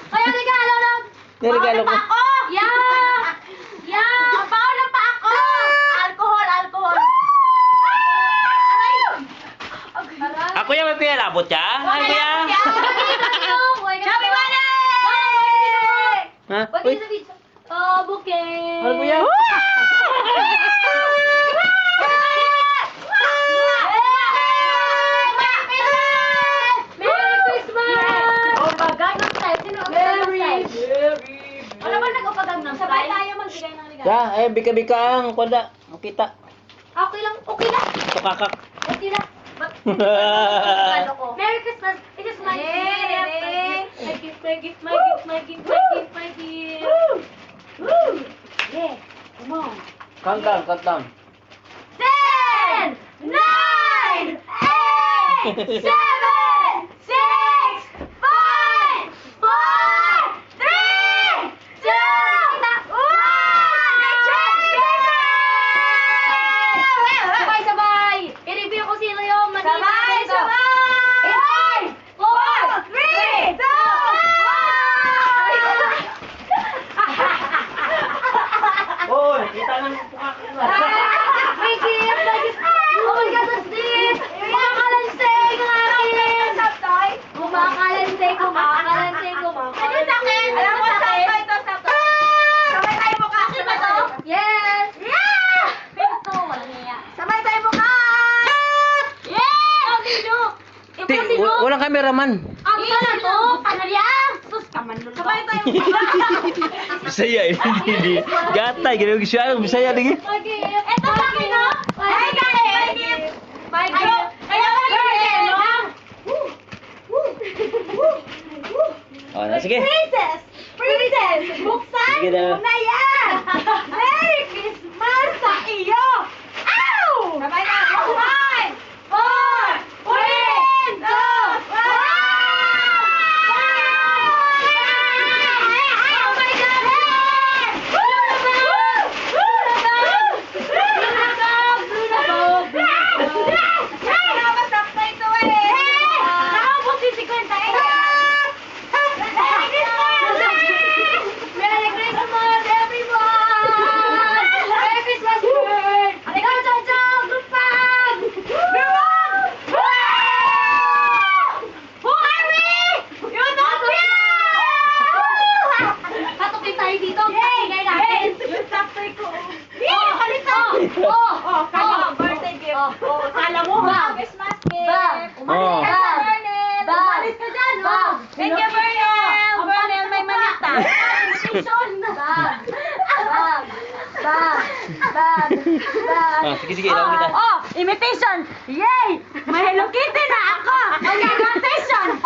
Kaya regalo lang. Niregalo ko. Yeah! Yeah! Paano pa ako? Alcohol, alcohol. Aray! Ako yan, may pinalabot siya? Ay, kuya. Happy birthday! Ha? Pati Uy, sa video. Oh, bouquet. ano kuya? Merry Christmas! Oh, bagay ng style. Sino ang Merry. Wala ba nag-upagag ng style? Sabay tayo magbigay ng regalo. Ya, bika-bika ang kwanda. Kita. Okay lang, okay lang. Tukakak. Okay lang. Merry Christmas! It is my gift! My gift, my gift, my gift, my gift, my gift, my gift! Woo! Yeah! Come on! Count down, count down. 10! 9! 8! 7! 6! 5! 4! 3! 2! 1! Sabay-sabay! I-review ko sino yung Sabay, sabay! 5, 4, 3, 2, 1! Oh, kita ng tukakak na. May gift! May gift! Oh my God, what's this? Kumakalansing ang akin! Kumakalansing, kumakalansing, kumakalansing. Ano sa akin? Alam mo, sakto ito, sakto. Sabay tayo mukha. Akin ba to? Yes! Yeah! Pinto, walang niya. Sabay tayo mukha. Yeah! Ang sino? Ito ang sino? Walang cameraman. Ang na to? Panalya! Sus, kamanlol ka. Sabay tayo mukha. Bisaya eh. Hindi. Gatay, gano'n siya. Bisaya lagi. My gift! Ito sa akin, no? Ay, galing! My gift! Ayaw mo yun, no? Oh, na, sige. Princess! Princess! Buksan Sige na. mo na yan! Merry Christmas sa iyo! Ow! Sabay na! 1, 4, 3, 2, 1! Oh my God! Masakta ito eh! Nakabot si 50 eh! Merry Christmas, everyone! Merry Christmas, bird! Go, Jojo! Group up! Who are we? Utopia! Katukin tayo dito. Pakingay natin. Yung saktoy ko. Oh, halika! Oh, Kaya birthday gift. Oh, Kala mo Bag. Christmas Bag. gift. Oh. Umalis ka dyan, Bernel. Bag. Umalis ka dyan, no? Bag. Thank you, Bernel. Bernel, may malita. Invitation. Bag. Bag. Bag. Bag. Bag. Ah, sige, sige. Ilawin kita. Oh, imitation. Yay! May Hello Kitty na ako. Congratulations.